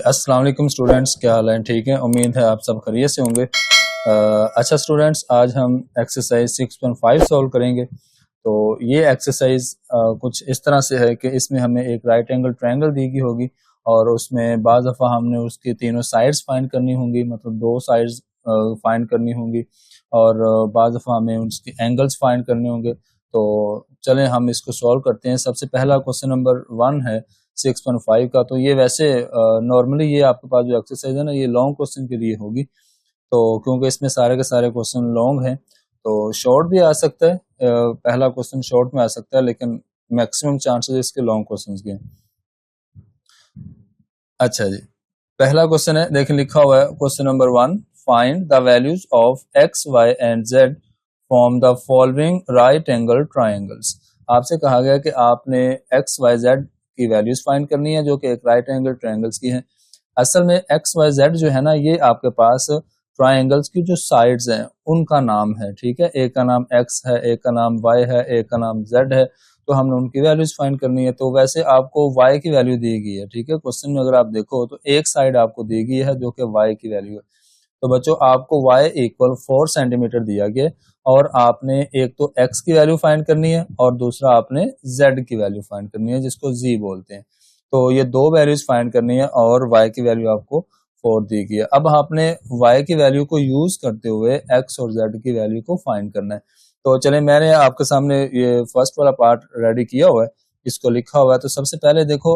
अस्सलाम वालेकुम स्टूडेंट्स, क्या हाल है? ठीक है, उम्मीद है आप सब खैरियत से होंगे। अच्छा स्टूडेंट्स, आज हम एक्सरसाइज 6.5 सॉल्व करेंगे। तो ये एक्सरसाइज कुछ इस तरह से है कि इसमें हमें एक राइट एंगल ट्रायंगल दी गई होगी और उसमें बाज़ दफ़ा हमने उसकी तीनों साइड्स फाइंड करनी होंगी, मतलब दो साइड्स फाइंड करनी होंगी और बाज़ दफ़ा हमें उसके एंगल्स फाइंड करने होंगे। तो चलें हम इसको सॉल्व करते हैं। सबसे पहला क्वेश्चन नंबर 1 है 6.5 का। तो ये वैसे नॉर्मली ये आपके पास जो एक्सरसाइज है ना, ये लॉन्ग क्वेश्चन के लिए होगी। तो क्योंकि इसमें सारे के सारे क्वेश्चन लॉन्ग हैं तो शॉर्ट भी आ सकता है, पहला क्वेश्चन शॉर्ट में आ सकता है, लेकिन मैक्सिमम चांसेस इसके लॉन्ग क्वेश्चंस के हैं। अच्छा जी, पहला क्वेश्चन है, देखें लिखा हुआ है question number 1, find the values of x y and z form the following right angle triangles. आपसे कहा गया कि आपने एक्स वाई जेड की वैल्यूज फाइंड करनी है जो कि एक राइट एंगल ट्रायंगल्स की हैं। असल में एक्स वाई जेड जो है ना, ये आपके पास ट्रायंगल्स की जो साइड्स हैं उनका नाम है। ठीक है, एक का नाम एक्स है, एक का नाम वाई है, एक का नाम जेड है। तो हमने उनकी वैल्यूज फाइंड करनी है। तो वैसे आपको y की वैल्यू दी गई है। ठीक है, क्वेश्चन में अगर आप देखो तो एक साइड आपको दी गई है जो कि y की वैल्यू है। तो बच्चों आपको y इक्वल 4 सेंटीमीटर दिया गया और आपने एक तो x की वैल्यू फाइंड करनी है और दूसरा आपने z की वैल्यू फाइंड करनी है जिसको z बोलते हैं। तो ये दो वैल्यूज फाइंड करनी है और y की वैल्यू आपको 4 दी गई है। अब आपने y की वैल्यू को यूज करते हुए x और z की वैल्यू को फाइंड करना है। तो चले, मैंने आपके सामने ये फर्स्ट वाला पार्ट रेडी किया हुआ है, इसको लिखा हुआ है। तो सबसे पहले देखो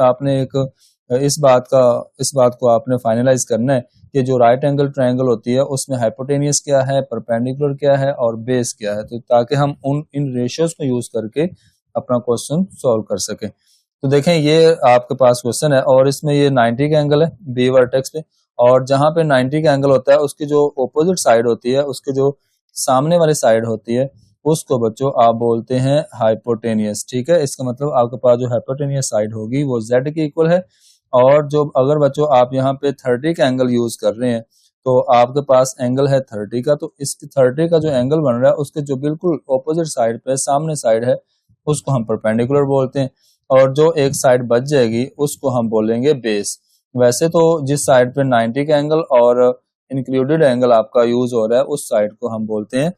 आपने एक इस बात को आपने फाइनलाइज करना है कि जो राइट एंगल ट्रायंगल होती है उसमें हाइपोटेनियस क्या है, परपेंडिकुलर क्या है और बेस क्या है, तो ताकि हम इन रेशियोज को यूज करके अपना क्वेश्चन सॉल्व कर सकें। तो देखें ये आपके पास क्वेश्चन है और इसमें ये 90 का एंगल है बी वर्टेक्स पे, और जहां पे 90 का एंगल होता है उसकी जो ऑपोजिट साइड होती है, उसके जो सामने वाली साइड होती है, उसको बच्चों आप बोलते हैं हाइपोटेनियस। ठीक है, इसका मतलब आपके पास जो हाइपोटेनियस साइड होगी वो z के इक्वल है। और जो अगर बच्चों आप यहाँ पे 30 का एंगल यूज कर रहे हैं तो आपके पास एंगल है 30 का, तो इस 30 का जो एंगल बन रहा है उसके जो बिल्कुल ऑपोजिट साइड पे सामने साइड है उसको हम परपेंडिकुलर बोलते हैं, और जो एक साइड बच जाएगी उसको हम बोलेंगे बेस। वैसे तो जिस साइड पे 90 का एंगल और इंक्लूडेड एंगल आपका यूज हो रहा है उस साइड को हम बोलते हैं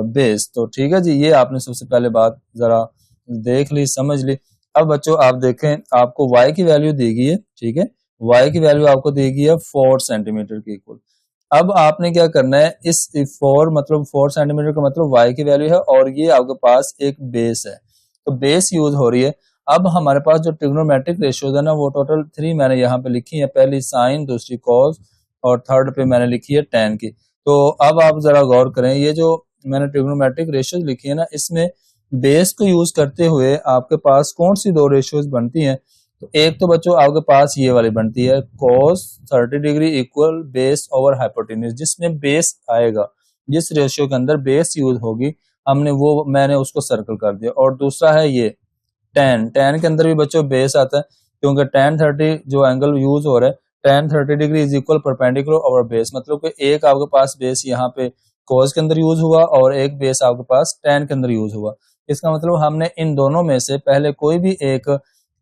बेस। तो ठीक है जी, ये आपने सबसे पहले बात जरा देख ली, समझ ली। अब बच्चों आप देखें, आपको y की वैल्यू दी गई है। ठीक है, y की वैल्यू आपको दी गई है 4 सेंटीमीटर के इक्वल। अब आपने क्या करना है, इस 4 सेंटीमीटर का मतलब y की वैल्यू है और ये आपके पास एक बेस है, तो बेस यूज हो रही है। अब हमारे पास जो ट्रिग्नोमेट्रिक रेशियोज है ना, वो टोटल 3 मैंने यहाँ पे लिखी है, पहली साइन, दूसरी कॉस और थर्ड पे मैंने लिखी है tan की। तो अब आप जरा गौर करें, ये जो मैंने ट्रिग्नोमेट्रिक रेशियोज लिखी है ना, इसमें बेस को यूज करते हुए आपके पास कौन सी दो रेशियोज बनती हैं? तो एक तो बच्चों आपके पास ये वाली बनती है cos 30 degree equal base over hypotenuse, जिसमें बेस आएगा, जिस रेशियो के अंदर बेस यूज होगी मैंने उसको सर्कल कर दिया। और दूसरा है ये tan के अंदर भी बच्चों बेस आता है, क्योंकि tan 30 जो एंगल यूज हो रहा है, tan 30 degree is equal perpendicular over base, मतलब कि एक आपके पास बेस यहाँ पे cos के अंदर यूज हुआ और एक बेस आपके पास tan के अंदर यूज हुआ। इसका मतलब हमने इन दोनों में से पहले कोई भी एक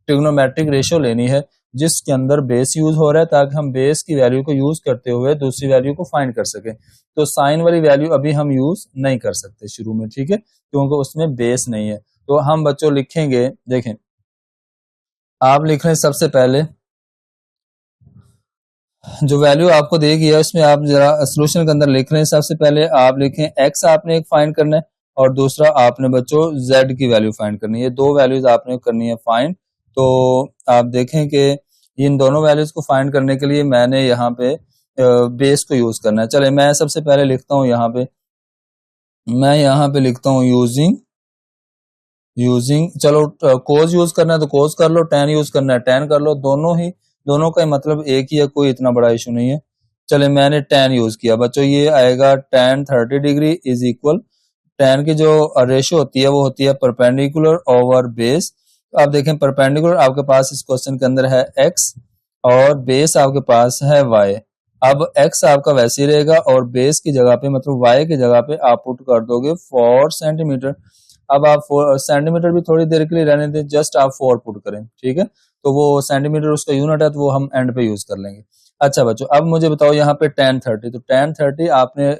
ट्रिग्नोमेट्रिक रेशियो लेनी है जिसके अंदर बेस यूज हो रहा है, ताकि हम बेस की वैल्यू को यूज करते हुए दूसरी वैल्यू को फाइंड कर सके। तो साइन वाली वैल्यू अभी हम यूज नहीं कर सकते शुरू में, ठीक है, क्योंकि उसमें बेस नहीं है। तो हम बच्चों लिखेंगे, देखें आप लिख रहे हैं सबसे पहले जो वैल्यू आपको देगी है उसमें आप जरा सोल्यूशन के अंदर लिख रहे हैं। सबसे पहले आप लिखें x आपने एक फाइंड करना है और दूसरा आपने बच्चों z की वैल्यू फाइंड करनी है। दो वैल्यूज आपने करनी है फाइंड। तो आप देखें कि इन दोनों वैल्यूज को फाइंड करने के लिए मैंने यहाँ पे बेस को यूज करना है। चले मैं सबसे पहले लिखता हूँ यहाँ पे, मैं यहाँ पे लिखता हूँ यूजिंग चलो कोस यूज करना है तो कोस कर लो, tan यूज करना है tan कर लो, दोनों का मतलब एक ही है, कोई इतना बड़ा इशू नहीं है। चले मैंने tan यूज किया बच्चों, ये आएगा tan 30 degree is equal, tan की जो रेशियो होती है वो होती है परपेंडिकुलर ओवर बेस। तो आप देखें परपेंडिकुलर आपके पास इस क्वेश्चन के अंदर है x और बेस आपके पास है y। अब x आपका वैसे ही रहेगा और बेस की जगह पे मतलब y की जगह पे आप पुट कर दोगे 4 सेंटीमीटर। अब आप 4 सेंटीमीटर भी थोड़ी देर के लिए रहने दें, जस्ट आप 4 पुट करें, ठीक है। तो वो सेंटीमीटर उसका यूनिट है, तो वो हम एंड पे यूज कर लेंगे। अच्छा बच्चों, अब मुझे बताओ यहाँ पे tan 30, तो tan 30 आपने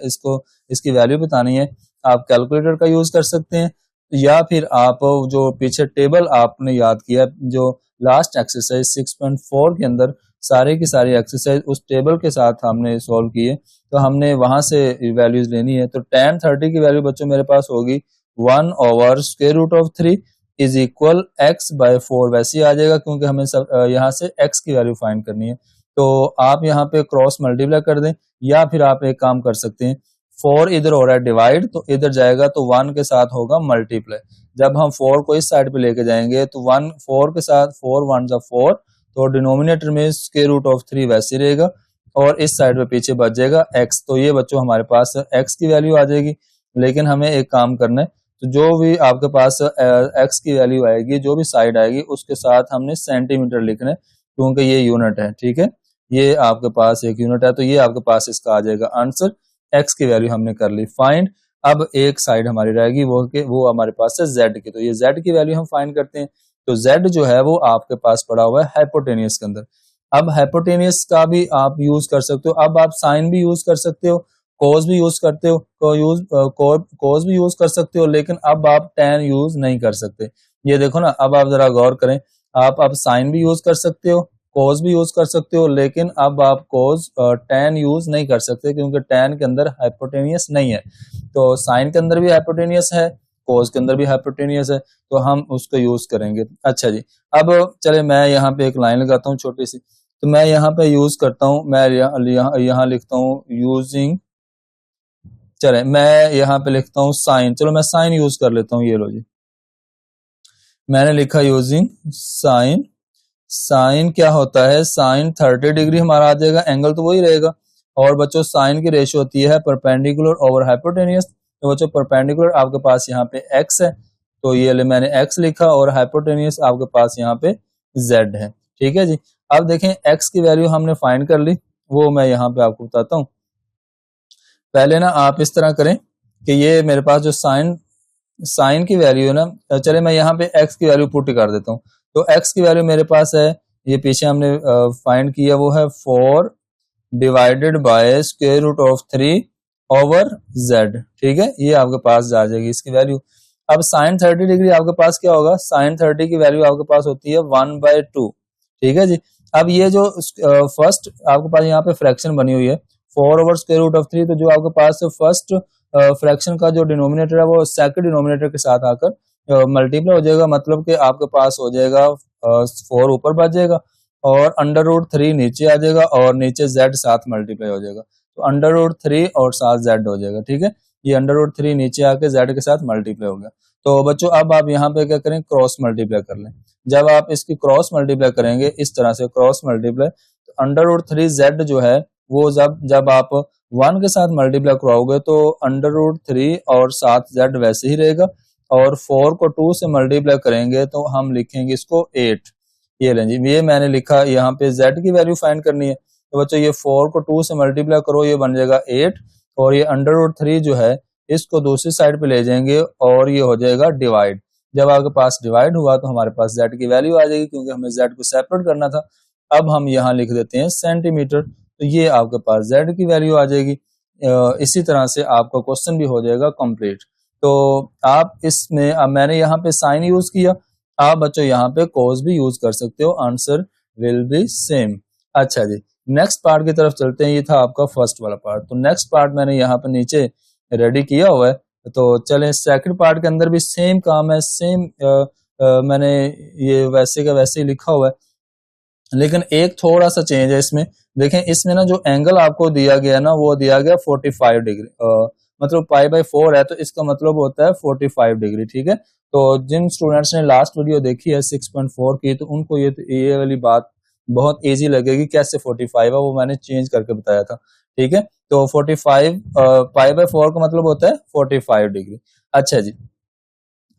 इसकी वैल्यू बतानी है। आप कैलकुलेटर का यूज कर सकते हैं, या फिर आप जो पीछे टेबल आपने याद किया, जो लास्ट एक्सरसाइज 6.4 के अंदर सारे की सारी एक्सरसाइज उस टेबल के साथ हमने सॉल्व किए, तो हमने वहां से वैल्यूज लेनी है। तो tan 30 की वैल्यू बच्चों मेरे पास होगी 1/√3 इज इक्वल x/4, वैसे ही आ जाएगा क्योंकि हमें यहाँ से x की वैल्यू फाइंड करनी है। तो आप यहाँ पे क्रॉस मल्टीप्लाई कर दें, या फिर आप एक काम कर सकते हैं, 4 इधर हो रहा है डिवाइड, तो इधर जाएगा तो 1 के साथ होगा मल्टीप्लाई। जब हम 4 को इस साइड पे लेके जाएंगे तो 1 4 के साथ 4 1 जा 4, तो डिनोमिनेटर में √3 वैसे रहेगा, और इस साइड पे पीछे बच जाएगा x। तो ये बच्चों हमारे पास x की वैल्यू आ जाएगी। लेकिन हमें एक काम करना है, तो जो भी आपके पास x की वैल्यू आएगी, जो भी साइड आएगी, उसके साथ हमने सेंटीमीटर लिखना है, क्योंकि ये यूनिट है। ठीक है, ये आपके पास एक यूनिट है, तो ये आपके पास इसका आ जाएगा आंसर। x की वैल्यू हमने कर ली फाइंड। अब एक साइड हमारी रहेगी वो हमारे पास है z की, तो ये z की वैल्यू हम फाइंड करते हैं। तो z जो है वो आपके पास पड़ा हुआ है हाइपोटेनियस के अंदर। अब हाइपोटेनियस का भी आप यूज कर सकते हो, अब आप साइन भी यूज कर सकते हो, कोस भी यूज करते हो, कोस भी यूज कर सकते हो, लेकिन अब आप tan यूज नहीं कर सकते। ये देखो ना, अब आप जरा गौर करें, आप अब साइन भी यूज कर सकते हो, कोस भी यूज कर सकते हो, लेकिन अब आप कोस tan यूज नहीं कर सकते, क्योंकि tan के अंदर हाइपोटेनियस नहीं है। तो साइन के अंदर भी हाइपोटेनियस है, कोस के अंदर भी हाइपोटेनियस है, तो हम उसको यूज करेंगे। अच्छा जी, अब चले मैं यहाँ पे एक लाइन लगाता हूँ छोटी सी, तो मैं यहाँ पे यूज करता हूँ, मैं यहाँ लिखता हूँ यूजिंग, चले मैं यहाँ पे लिखता हूँ साइन, चलो मैं साइन यूज कर लेता हूँ। ये लो जी, मैंने लिखा यूजिंग साइन। साइन क्या होता है, साइन 30 डिग्री हमारा आ जाएगा, एंगल तो वही रहेगा। और बच्चों साइन की रेशियो होती है परपेंडिकुलर ओवर हाइपोटेनियस। तो बच्चों परपेंडिकुलर आपके पास यहाँ पे x है, तो ये मैंने x लिखा, और हाइपोटेनियस आपके पास यहाँ पे z है। ठीक है जी, अब देखें x की वैल्यू हमने फाइंड कर ली, वो मैं यहाँ पे आपको बताता हूँ। पहले ना आप इस तरह करें कि ये मेरे पास जो साइन की वैल्यू है ना, चले मैं यहाँ पे x की वैल्यू पुट कर देता हूँ। तो x की वैल्यू मेरे पास है, ये पीछे हमने फाइंड किया, वो है 4 डिवाइडेड बाय √3 ओवर z। ठीक है, ये आपके पास आ जाएगी इसकी वैल्यू। अब साइन 30 डिग्री आपके पास क्या होगा, साइन 30 की वैल्यू आपके पास होती है 1/2। ठीक है जी, अब ये जो फर्स्ट आपके पास यहाँ पे फ्रैक्शन बनी हुई है 4 ओवर √3, तो जो आपके पास फर्स्ट फ्रैक्शन का जो डिनोमिनेटर है वो सेकंड डिनोमिनेटर के साथ आकर मल्टीप्लाई हो जाएगा, मतलब कि आपके पास हो जाएगा 4 ऊपर बच जाएगा, और √3 नीचे आ जाएगा, और नीचे z साथ मल्टीप्लाई हो जाएगा, तो √3 और साथ z हो जाएगा। ठीक है, ये √3 नीचे आके z के साथ मल्टीप्लाई हो गया। तो बच्चों अब आप यहाँ पे क्या करें, क्रॉस मल्टीप्लाई कर लें। जब आप इसकी क्रॉस मल्टीप्लाई करेंगे इस तरह से क्रॉस मल्टीप्लाई, तो √3z जो है वो जब आप 1 के साथ मल्टीप्लाई कराओगे तो √3 और साथ z वैसे ही रहेगा, और 4 को 2 से मल्टीप्लाई करेंगे तो हम लिखेंगे इसको 8। ये लें जी, ये मैंने लिखा, यहाँ पे z की वैल्यू फाइंड करनी है। तो बच्चों ये 4 को 2 से मल्टीप्लाई करो, ये बन जाएगा 8, और ये √3 जो है इसको दूसरी साइड पे ले जाएंगे, और ये हो जाएगा डिवाइड। जब आपके पास डिवाइड हुआ तो हमारे पास z की वैल्यू आ जाएगी, क्योंकि हमें z को सेपरेट करना था। अब हम यहाँ लिख देते हैं सेंटीमीटर, तो ये आपके पास z की वैल्यू आ जाएगी। इसी तरह से आपका क्वेश्चन भी हो जाएगा कंप्लीट। तो आप इसमें, अब मैंने यहाँ पे साइन यूज किया, आप बच्चों यहाँ पे कोस भी यूज कर सकते हो, आंसर विल बी सेम। अच्छा जी, नेक्स्ट पार्ट की तरफ चलते हैं। ये था आपका फर्स्ट वाला पार्ट, तो नेक्स्ट पार्ट मैंने यहाँ पे नीचे रेडी किया हुआ है। तो चलें सेकंड पार्ट के अंदर भी सेम काम है, सेम मैंने ये वैसे का वैसे ही लिखा हुआ है, लेकिन एक थोड़ा सा चेंज है इसमें। देखें इसमें ना जो एंगल आपको दिया गया ना, वो दिया गया 45 डिग्री, मतलब π/4 है, तो इसका मतलब होता है 45 डिग्री। ठीक है, तो जिन स्टूडेंट्स ने लास्ट वीडियो देखी है 6.4 की, तो उनको ये वाली बात बहुत इजी लगेगी, कैसे 45 है वो मैंने चेंज करके बताया था। ठीक है, तो 45 π/4 का मतलब होता है 45 डिग्री। अच्छा जी,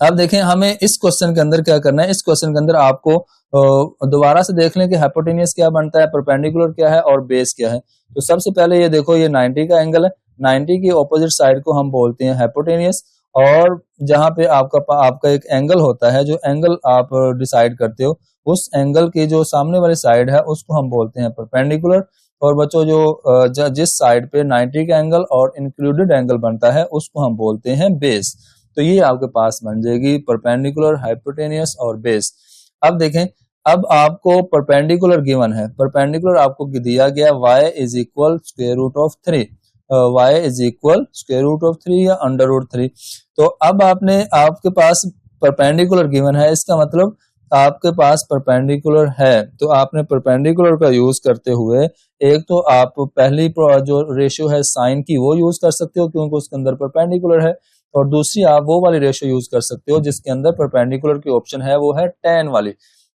अब देखें हमें इस क्वेश्चन के अंदर क्या करना है। इस क्वेश्चन के अंदर आपको दोबारा से देख लें कि हाइपोटेनियस क्या बनता है, परपेंडिकुलर क्या है और बेस क्या है। तो सबसे पहले ये देखो, ये 90 का एंगल है, 90 की ऑपोजिट साइड को हम बोलते हैं हाइपोटेनियस, और जहां पे आपका एक एंगल होता है, जो एंगल आप डिसाइड करते हो, उस एंगल की जो सामने वाली साइड है उसको हम बोलते हैं परपेंडिकुलर। और बच्चों जो जिस साइड पे 90 का एंगल और इंक्लूडेड एंगल बनता है उसको हम बोलते हैं बेस। तो ये आपके पास बन जाएगी परपेंडिकुलर, हाइपोटेनियस और बेस। अब देखें, अब आपको परपेंडिकुलर गिवन है, परपेंडिकुलर आपको दिया गया y is equal square root of 3, y is equal square root of 3 या अंडर रूट 3। तो अब आपके पास परपेंडिकुलर गिवन है, इसका मतलब आपके पास परपेंडिकुलर है, तो आपने परपेंडिकुलर का यूज करते हुए एक तो आप पहली जो रेशियो है साइन की वो यूज कर सकते हो क्योंकि उसके अंदर परपेंडिकुलर है, और दूसरी आप वो वाली रेशियो यूज कर सकते हो जिसके अंदर परपेंडिकुलर की ऑप्शन है, वो है tan वाली।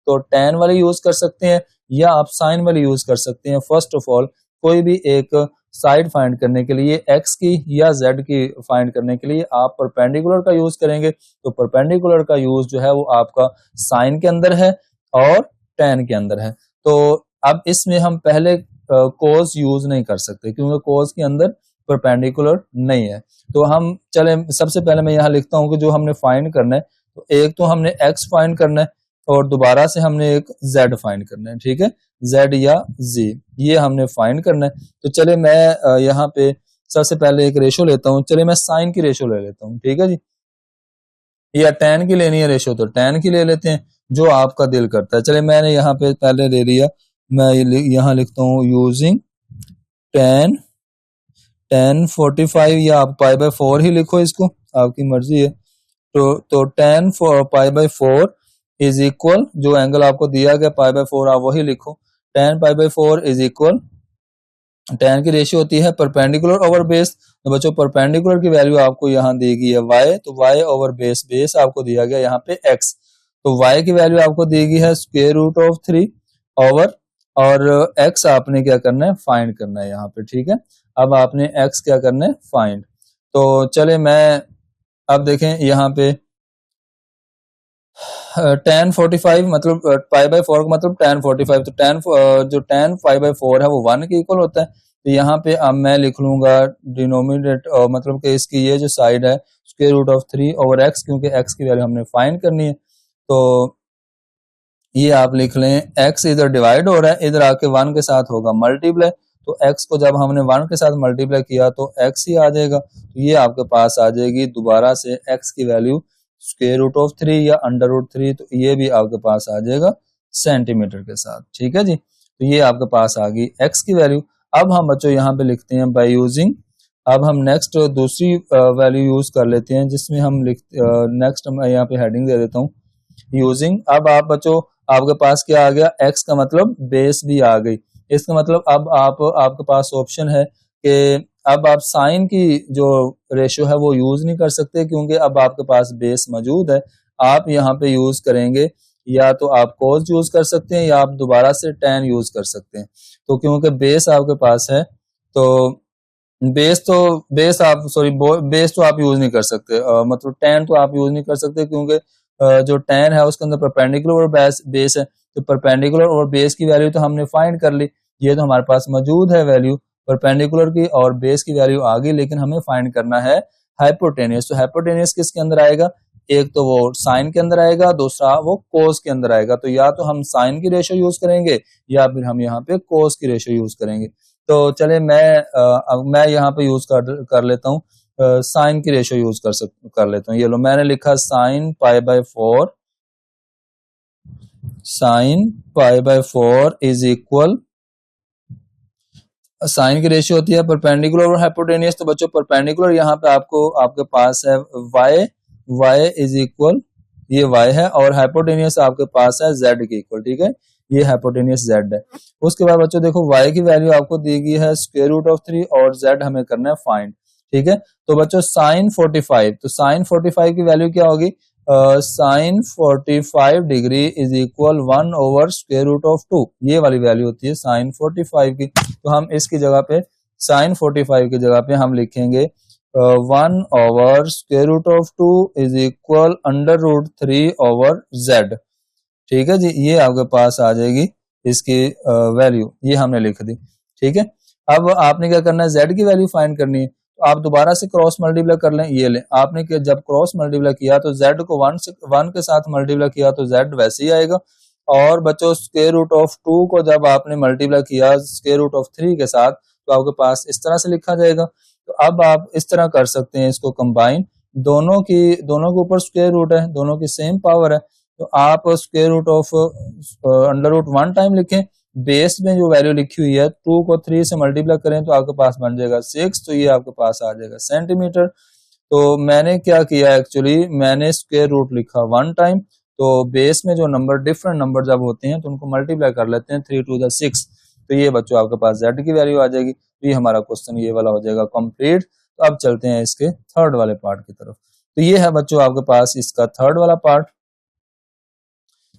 तो tan वाली यूज कर सकते हैं या आप साइन वाली यूज कर सकते हैं। फर्स्ट ऑफ ऑल कोई भी एक साइड फाइंड करने के लिए x की या z की फाइंड करने के लिए आप परपेंडिकुलर का यूज करेंगे, तो परपेंडिकुलर का यूज जो है वो आपका साइन के अंदर है और tan के अंदर है। तो अब इसमें हम पहले कोस यूज नहीं कर सकते क्योंकि कोस के अंदर परपेंडिकुलर नहीं है। तो हम चले, सबसे पहले मैं यहाँ लिखता हूँ कि जो हमने फाइंड करना है, तो एक तो हमने x फाइंड करना है और दोबारा से हमने एक z फाइंड करना है, ठीक है, z या z, ये हमने फाइंड करना है। तो चले मैं यहाँ पे सबसे पहले एक रेशो लेता हूँ, चले मैं साइन की रेशो ले लेता हूँ, ठीक है जी, या tan की लेनी है रेशो तो tan की ले लेते हैं, जो आपका दिल करता है। चले मैंने यहाँ पे पहले ले लिया, मैं यहाँ लिखता हूँ यूजिंग tan 45 या आप पाई बाय 4 ही लिखो, इसको आपकी मर्जी है। तो tan pi by 4 is equal, जो एंगल आपको दिया गया पाई बाय 4 आप वही लिखो, tan pi by 4 is equal, tan की रेशियो होती है परपेंडिकुलर ओवर बेस। तो बच्चों परपेंडिकुलर की वैल्यू आपको यहाँ दी गई है y, तो y ओवर बेस, बेस आपको दिया गया यहाँ पे x, तो y की वैल्यू आपको दी गई है स्क्वायर रूट ऑफ 3 ओवर, और x आपने क्या करना है, फाइंड करना है यहाँ पे, ठीक है। अब आपने x क्या करना है, फाइंड। तो चले मैं अब देखें यहाँ पे tan 45 मतलब पाई बाय 4 का मतलब tan 45, तो जो tan पाई बाय 4 है वो 1 के इक्वल होता है। तो यहाँ पे अब मैं लिख लूंगा डिनोमिनेटर, मतलब कि इसकी ये जो साइड है square root of 3 over x, क्योंकि x की वैल्यू हमने फाइंड करनी है। तो ये आप लिख लें, x इधर डिवाइड हो रहा है, इधर आके 1 के साथ होगा मल्टीप्लाई, तो x को जब हमने 1 के साथ मल्टीप्लाई किया तो x ही आ जाएगा। तो ये आपके पास आ जाएगी दोबारा से x की वैल्यू स्क्वायर रूट ऑफ 3 या अंडर रूट 3, तो ये भी आपके पास आ जाएगा सेंटीमीटर के साथ, ठीक है जी। तो ये आपके पास आ गई x की वैल्यू। अब हम बच्चों यहाँ पे लिखते हैं बाय यूजिंग, अब हम नेक्स्ट दूसरी वैल्यू यूज कर लेते हैं जिसमें हम नेक्स्ट मैं यहाँ पे हेडिंग दे देता हूँ यूजिंग। अब आप बच्चों आपके पास क्या आ गया, x का मतलब बेस भी आ गई, इसका मतलब अब आपके पास ऑप्शन है कि अब आप साइन की जो रेशियो है वो यूज नहीं कर सकते क्योंकि अब आपके पास बेस मौजूद है। आप यहाँ पे यूज करेंगे या तो आप कोस यूज कर सकते हैं या आप दोबारा से tan यूज कर सकते हैं। तो क्योंकि बेस आपके पास है तो बेस तो आप यूज नहीं कर सकते, मतलब tan तो आप यूज नहीं कर सकते क्योंकि जो tan है उसके अंदर परपेंडिकुलर और बेस है, तो परपेंडिकुलर और बेस की वैल्यू तो हमने फाइंड कर ली, ये तो हमारे पास मौजूद है वैल्यू परपेंडिकुलर की और बेस की वैल्यू आ गई, लेकिन हमें फाइंड करना है हाइपोटेनियस। तो हाइपोटेनियस किसके अंदर आएगा, एक तो वो साइन के अंदर आएगा, दूसरा वो कोस के अंदर आएगा। तो या तो हम साइन की रेशियो यूज करेंगे या फिर हम यहाँ पे कोस की रेशियो यूज करेंगे। तो चले मैं यहाँ पे यूज कर लेता हूँ, साइन की रेशियो यूज कर लेता हूँ। ये लो मैंने लिखा sine pi by 4, sine pi by 4 is equal, sine की रेशियो होती है परपेंडिकुलर और हाइपोटेनियस। तो बच्चों परपेंडिकुलर यहाँ पे आपके पास है y इज इक्वल, ये y है, और हाइपोटेनियस आपके पास है z के इक्वल, ठीक है, ये हाइपोटेनियस z है। उसके बाद बच्चों देखो y की वैल्यू आपको दी गई है स्क्वायर रूट ऑफ 3 और z हमें करना है फाइंड, ठीक है। तो बच्चों साइन 45, तो साइन 45 की वैल्यू क्या होगी, sine 45 degree is equal 1 over square root of 2, ये वाली वैल्यू होती है साइन 45 की। तो हम इसकी जगह पे साइन 45 की जगह पे हम लिखेंगे 1 over square root of 2 is equal under root 3 over z, ठीक है जी, ये आपके पास आ जाएगी इसकी वैल्यू, ये हमने लिख दी, ठीक है। अब आपने क्या करना है, z की वैल्यू फाइंड करनी है। तो आप दोबारा से क्रॉस मल्टीप्लाई कर लें, ये लें आपने कि जब क्रॉस मल्टीप्लाई किया तो z को 1 के साथ मल्टीप्लाई किया तो z वैसे ही आएगा, और बच्चों स्क्वायर रूट ऑफ 2 को जब आपने मल्टीप्लाई किया स्क्वायर रूट ऑफ 3 के साथ तो आपके पास इस तरह से लिखा जाएगा। तो अब आप इस तरह कर सकते हैं इसको कंबाइन, दोनों के ऊपर स्क्वायर रूट है, दोनों की सेम पावर है, तो आप square root of under root 1 time लिखें, बेस में जो वैल्यू लिखी हुई है 2 को 3 से मल्टीप्लाई करें तो आपके पास बन जाएगा 6, तो ये आपके पास आ जाएगा सेंटीमीटर। तो मैंने क्या किया, एक्चुअली मैंने स्क्वायर रूट लिखा 1 टाइम, तो बेस में जो नंबर डिफरेंट नंबर जब होते हैं तो उनको मल्टीप्लाई कर लेते हैं 3 टू द 6, तो ये बच्चों आपके पास z की वैल्यू आ जाएगी। तो ये हमारा क्वेश्चन ये वाला हो जाएगा कंप्लीट। तो अब चलते हैं इसके थर्ड वाले पार्ट की तरफ। तो ये है बच्चों आपके पास इसका थर्ड वाला पार्ट।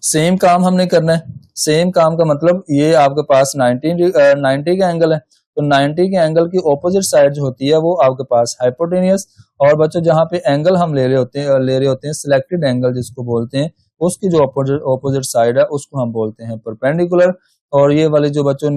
सेम काम हमने करना है, सेम काम का मतलब ये आपके पास 90 का एंगल है, तो 90 के एंगल की ऑपोजिट साइड जो होती है वो आपके पास हाइपोटेनियस, और बच्चों जहां पे एंगल हम ले रहे होते हैं सिलेक्टेड एंगल जिसको बोलते हैं, उसकी जो ऑपोजिट साइड है उसको हम बोलते हैं परपेंडिकुलर। और ये वाली जो बच्चों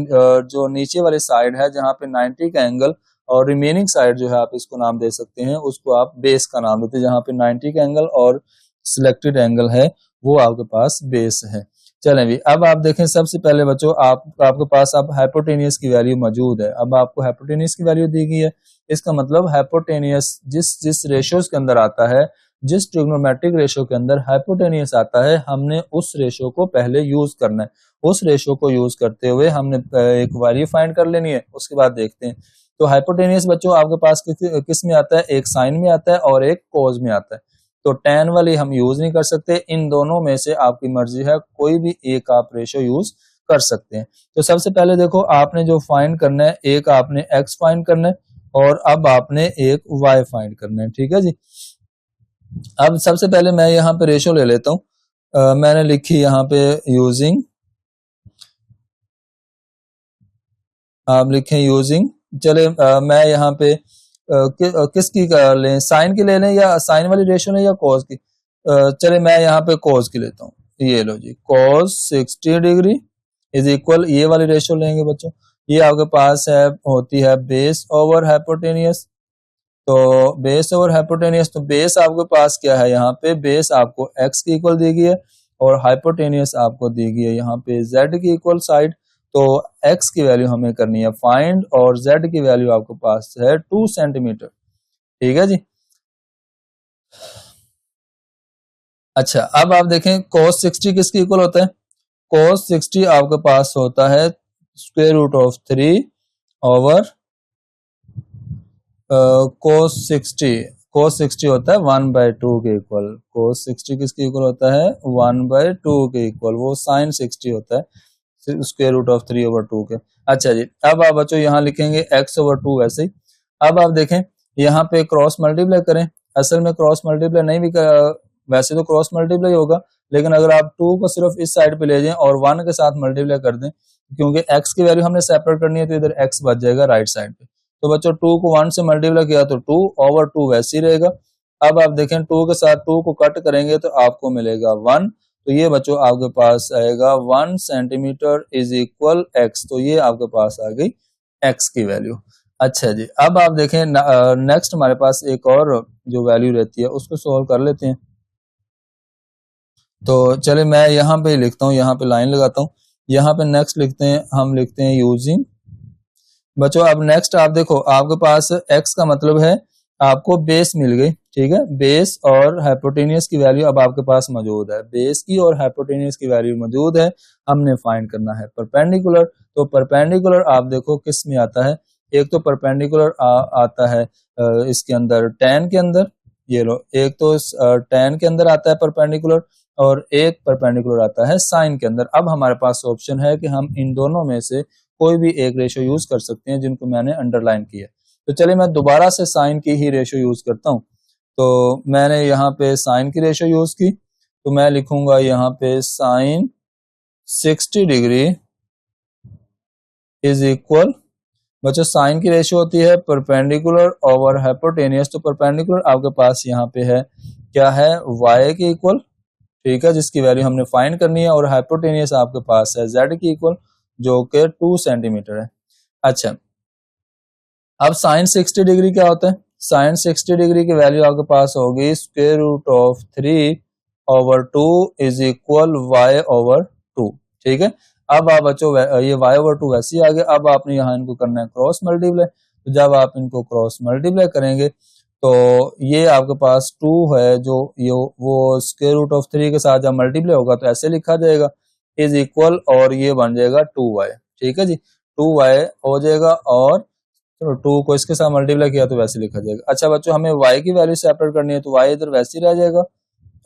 जो नीचे वाली साइड है जहां पे 90 का एंगल और रिमेनिंग साइड जो है आप इसको नाम दे सकते हैं, उसको आप बेस का नाम देते हैं, जहां पे 90 का एंगल और सिलेक्टेड एंगल है वो आपके पास बेस है। चलें भी, अब आप देखें सबसे पहले बच्चों आपके पास अब हाइपोटेनियस की वैल्यू मौजूद है। अब आपको हाइपोटेनियस की वैल्यू दी गई है, इसका मतलब हाइपोटेनियस जिस रेशियोज के अंदर आता है, जिस ट्रिग्नोमेट्रिक रेशियो के अंदर हाइपोटेनियस आता है, हमने उस रेशियो को पहले यूज करना है। उस रेशियो को यूज करते हुए हमने एक वैल्यू फाइंड कर लेनी है, उसके बाद देखते हैं। तो हाइपोटेनियस बच्चों आपके पास किस में आता है, एक साइन में आता है और एक कॉज में आता है। तो tan वाली हम यूज नहीं कर सकते, इन दोनों में से आपकी मर्जी है, कोई भी एक आप रेशियो यूज कर सकते हैं। तो सबसे पहले देखो आपने जो फाइंड करना है, एक आपने x फाइंड करना है और अब आपने एक y फाइंड करना है, ठीक है जी। अब सबसे पहले मैं यहाँ पे रेशियो ले लेता हूँ, मैंने लिखी यहाँ पे यूजिंग, आप लिखें यूजिंग, चले मैं यहाँ पे किसकी लें, साइन की ले लें या साइन वाली रेशियो लें या कॉस की, चले मैं यहाँ पे कॉस की लेता हूँ। ये लो जी, कॉस 60 डिग्री इज इक्वल, ये वाली रेशियो लेंगे बच्चों, ये आपके पास है होती है बेस ओवर हाइपोटेनियस। तो बेस ओवर हाइपोटेनियस, तो बेस आपके पास क्या है, यहाँ पे बेस आपको x की इक्वल दी गई है और हाइपोटेनियस आपको दी गई है यहाँ पे z की इक्वल साइड। तो x की वैल्यू हमें करनी है फाइंड और z की वैल्यू आपके पास है 2 सेंटीमीटर, ठीक है जी। अच्छा, अब आप देखें cos 60 किसकी इक्वल होता है, cos 60 आपके पास होता है square root of 3 over cos 60 होता है 1/2 के इक्वल, cos 60 किसके इक्वल होता है 1/2 के इक्वल, वो sin 60 होता है स्क्वायर रूट ऑफ 3/2 के। अच्छा जी, अब आप बच्चों यहाँ लिखेंगे x/2 वैसे ही। अब आप देखें यहाँ पे क्रॉस मल्टीप्लाई करें, असल में क्रॉस मल्टीप्लाई नहीं भी वैसे तो क्रॉस मल्टीप्लाई होगा, लेकिन अगर आप 2 को सिर्फ इस साइड पे ले जाएं और 1 के साथ मल्टीप्लाई कर दें, क्योंकि x की वैल्यू हमने सेपरेट करनी है तो इधर x बच जाएगा राइट साइड पे। तो बच्चों 2 को 1 से मल्टीप्लाई किया तो 2/2 वैसे ही रहेगा। अब आप देखें 2 के साथ 2 को कट करेंगे तो आपको मिलेगा 1, तो ये बच्चों आपके पास आएगा 1 सेंटीमीटर इज इक्वल x, तो ये आपके पास आ गई x की वैल्यू। अच्छा जी, अब आप देखें नेक्स्ट हमारे पास एक और जो वैल्यू रहती है उसको सोल्व कर लेते हैं। तो चले मैं यहाँ पे लिखता हूँ, यहाँ पे लाइन लगाता हूँ, यहाँ पे नेक्स्ट लिखते हैं, हम लिखते हैं यूजिंग। बच्चों अब नेक्स्ट आप देखो आपके पास x का मतलब है आपको बेस मिल गई, ठीक है, बेस और हाइपोटेनियस की वैल्यू अब आपके पास मौजूद है, बेस की और हाइपोटेनियस की वैल्यू मौजूद है, हमने फाइंड करना है परपेंडिकुलर। तो परपेंडिकुलर आप देखो किस में आता है, एक तो परपेंडिकुलर आता है इसके अंदर tan के अंदर, ये लो, एक तो tan के अंदर आता है परपेंडिकुलर और एक परपेंडिकुलर आता है साइन के अंदर। अब हमारे पास ऑप्शन है कि हम इन दोनों में से कोई भी एक रेशियो यूज कर सकते हैं जिनको मैंने अंडरलाइन किया। तो चलिए मैं दोबारा से साइन की ही रेशियो यूज करता हूं। तो मैंने यहाँ पे साइन की रेशियो यूज की, तो मैं लिखूंगा यहाँ पे साइन 60 डिग्री इज इक्वल, बच्चों साइन की रेशियो होती है परपेंडिकुलर ओवर हाइपोटेनियस, तो परपेंडिकुलर आपके पास यहाँ पे है क्या है y के इक्वल, ठीक है, जिसकी वैल्यू हमने फाइंड करनी है, और हाइपोटेनियस आपके पास है z की इक्वल जो कि 2 सेंटीमीटर है। अच्छा, अब साइन 60 डिग्री क्या होता है? साइन 60 डिग्री की वैल्यू आपके पास होगी square root of 3/2 is equal y over 2। ठीक है, अब आप बच्चों ये y ओवर 2 वैसे ही आ गया। अब आपने यहाँ इनको करना है क्रॉस मल्टीप्लाई। तो जब आप इनको क्रॉस मल्टीप्लाई करेंगे तो ये आपके पास 2 है जो ये वो स्क्वायर रूट ऑफ 3 के साथ जब मल्टीप्लाई होगा तो ऐसे लिखा जाएगा इज इक्वल, और ये बन जाएगा 2y। ठीक है जी, 2y हो जाएगा, और तो 2 को इसके साथ मल्टीप्लाई किया तो वैसे लिखा जाएगा। अच्छा बच्चों, हमें y की वैल्यू सेपरेट करनी है तो y इधर वैसे ही रह जाएगा,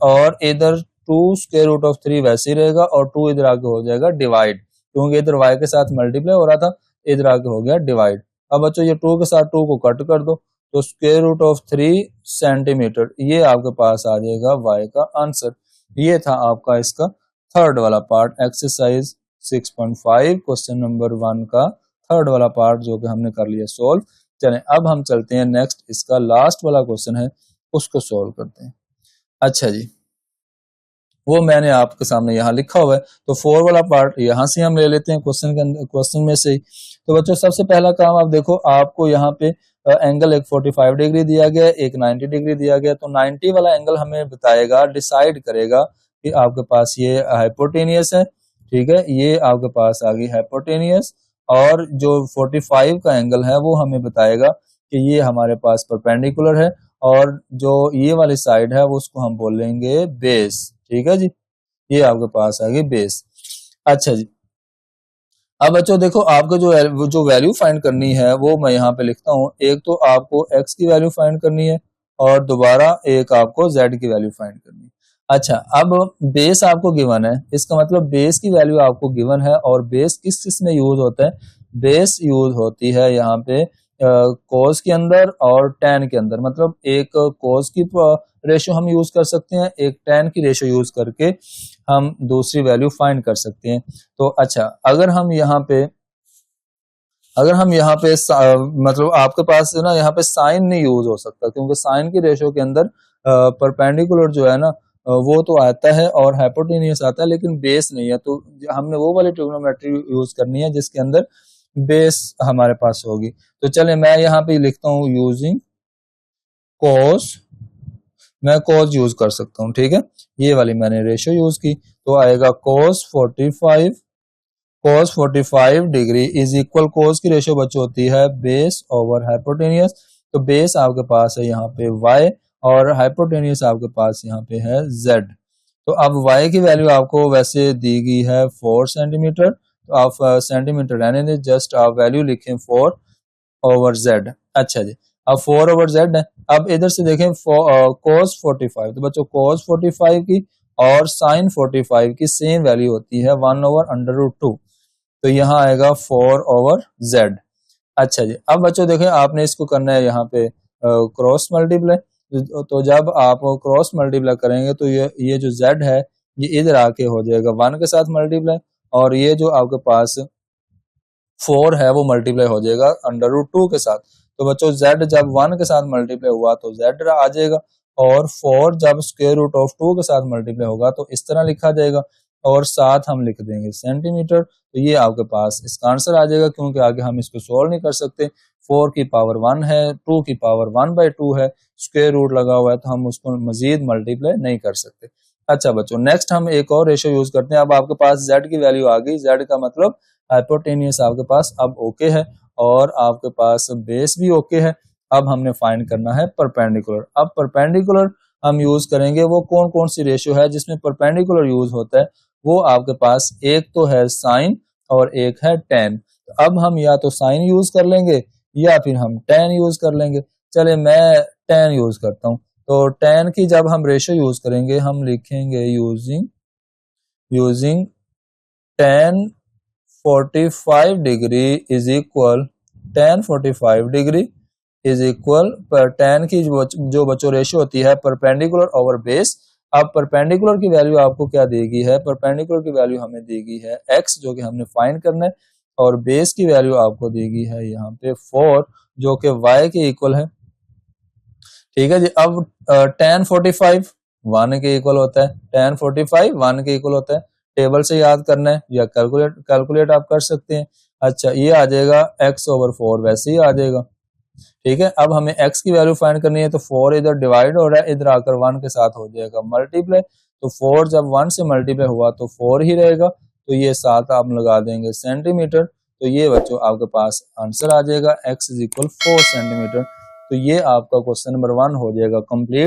और इधर 2 स्क्वायर रूट ऑफ 3 वैसे ही रहेगा, और 2 इधर आगे हो जाएगा डिवाइड, क्योंकि इधर y के साथ मल्टीप्लाई हो रहा था, इधर आगे हो गया डिवाइड। अब बच्चों ये 2 के साथ 2 को कट कर दो तो स्क्वायर रूट ऑफ 3 सेंटीमीटर, ये आपके पास आ जाएगा y का आंसर। ये था आपका इसका थर्ड वाला पार्ट, एक्सरसाइज 6.5 क्वेश्चन नंबर 1 का थर्ड वाला पार्ट जो कि हमने कर लिया सोल्व। चलें अब हम चलते हैं नेक्स्ट, इसका लास्ट वाला क्वेश्चन है उसको सोल्व करते हैं। अच्छा जी, वो मैंने आपके सामने यहाँ लिखा हुआ है, तो 4 वाला पार्ट यहाँ से हम ले लेते हैं क्वेश्चन के अंदर, क्वेश्चन में से ही। तो बच्चों सबसे पहला काम आप देखो, आपको यहाँ पे एंगल एक 45 डिग्री दिया गया है, एक 90 डिग्री दिया गया, तो 90 वाला एंगल हमें बताएगा, डिसाइड करेगा कि आपके पास ये हाइपोटेनियस है। ठीक है, ये आपके पास आ गई हाइपोटेनियस, और जो 45 का एंगल है वो हमें बताएगा कि ये हमारे पास परपेंडिकुलर है, और जो ये वाली साइड है वो उसको हम बोलेंगे बेस। ठीक है जी, ये आपके पास आ गई बेस। अच्छा जी, अब बच्चों देखो आपको जो वैल्यू फाइंड करनी है वो मैं यहाँ पे लिखता हूँ। एक तो आपको x की वैल्यू फाइंड करनी है, और दोबारा एक आपको z की वैल्यू फाइंड करनी है। अच्छा, अब बेस आपको गिवन है, इसका मतलब बेस की वैल्यू आपको गिवन है, और बेस किस किस में यूज होता है? बेस यूज होती है यहाँ पे कोस के अंदर और टैन के अंदर, मतलब एक कोस की रेशियो हम यूज कर सकते हैं, एक टैन की रेशियो यूज करके हम दूसरी वैल्यू फाइंड कर सकते हैं। तो अच्छा, अगर हम यहाँ पे मतलब आपके पास ना यहाँ पे साइन नहीं यूज हो सकता, क्योंकि साइन की रेशियो के अंदर परपेंडिकुलर जो है ना वो तो आता है और हाइपोटेनियस आता है, लेकिन बेस नहीं है। तो हमने वो वाली ट्रिग्नोमेट्री यूज करनी है जिसके अंदर बेस हमारे पास होगी। तो चले मैं यहाँ पे लिखता हूँ यूजिंग कॉस, मैं कॉस यूज कर सकता हूँ। ठीक है, ये वाली मैंने रेशियो यूज की, तो आएगा cos 45 degree is equal, cos की रेशियो बच्चों होती है बेस ओवर हाइपोटेनियस। तो बेस आपके पास है यहाँ पे y, और हाइपोटेनियस आपके पास यहाँ पे है z। तो अब y की वैल्यू आपको वैसे दी गई है 4 सेंटीमीटर, तो आप सेंटीमीटर रहने दें, जस्ट आप वैल्यू लिखें 4 ओवर z। अच्छा जी, अब 4 ओवर z है। अब इधर से देखें cos 45, तो बच्चों cos 45 की और sin 45 की सेम वैल्यू होती है 1 ओवर अंडर रूट 2, तो यहाँ आएगा 4 ओवर z। अच्छा जी, अब बच्चों देखें आपने इसको करना है यहाँ पे क्रॉस मल्टीप्लाई, तो जब आप क्रॉस मल्टीप्लाई करेंगे तो ये जो z है ये इधर आके हो जाएगा 1 के साथ मल्टीप्लाई, और ये जो आपके पास 4 है वो मल्टीप्लाई हो जाएगा अंडर रूट 2 के साथ। तो बच्चों z जब 1 के साथ मल्टीप्लाई हुआ तो z आ जाएगा, और 4 जब स्क्वायर रूट ऑफ 2 के साथ मल्टीप्लाई होगा तो इस तरह लिखा जाएगा, और साथ हम लिख देंगे सेंटीमीटर। तो ये आपके पास इसका आंसर आ जाएगा, क्योंकि आगे हम इसको सोल्व नहीं कर सकते। 4 की पावर 1 है, 2 की पावर 1/2 है, स्क्वायर रूट लगा हुआ है, तो हम उसको मजीद मल्टीप्लाई नहीं कर सकते। अच्छा बच्चों, नेक्स्ट हम एक और रेशियो यूज करते हैं। अब आपके पास z की वैल्यू आ गई, z का मतलब हाइपोटेनियस आपके पास अब ओके है, और आपके पास बेस भी ओके है। अब हमने फाइंड करना है परपेंडिकुलर। अब परपेंडिकुलर हम यूज करेंगे, वो कौन कौन सी रेशियो है जिसमें परपेंडिकुलर यूज होता है? वो आपके पास एक तो है साइन और एक है टेन। तो अब हम या तो साइन यूज कर लेंगे या फिर हम टेन यूज कर लेंगे। चले मैं टेन यूज करता हूं। तो टेन की जब हम रेशियो यूज करेंगे हम लिखेंगे using ten 45 degree is equal, ten 45 degree is equal पर टेन की जो बच्चों रेशियो होती है परपेंडिकुलर ओवर बेस। अब परपेंडिकुलर की वैल्यू आपको क्या देगी है? परपेंडिकुलर की वैल्यू हमें देगी है x, जो कि हमने फाइंड करना है, और बेस की वैल्यू आपको देगी है यहाँ पे 4, जो कि y के इक्वल है। ठीक है जी, अब tan 45 1 के इक्वल होता है, tan 45 1 के इक्वल होता है। टेबल से याद करना है या कैलकुलेट आप कर सकते हैं। अच्छा, ये आ जाएगा x ओवर 4 वैसे ही आ जाएगा। ठीक है। अब हमें x की वैल्यू फाइंड करनी है, तो 4 इधर डिवाइड हो रहा है, इधर आकर 1 के साथ हो जाएगा मल्टीप्लाई, तो 4 जब 1 से मल्टीप्लाई हुआ तो 4 ही रहेगा, तो ये 7 आप लगा देंगे सेंटीमीटर, तो ये बच्चों आपके पास आंसर आ जाएगा x = 4 सेंटीमीटर। तो ये आपका क्वेश्चन नंबर 1 हो जाएगा कंप्लीट।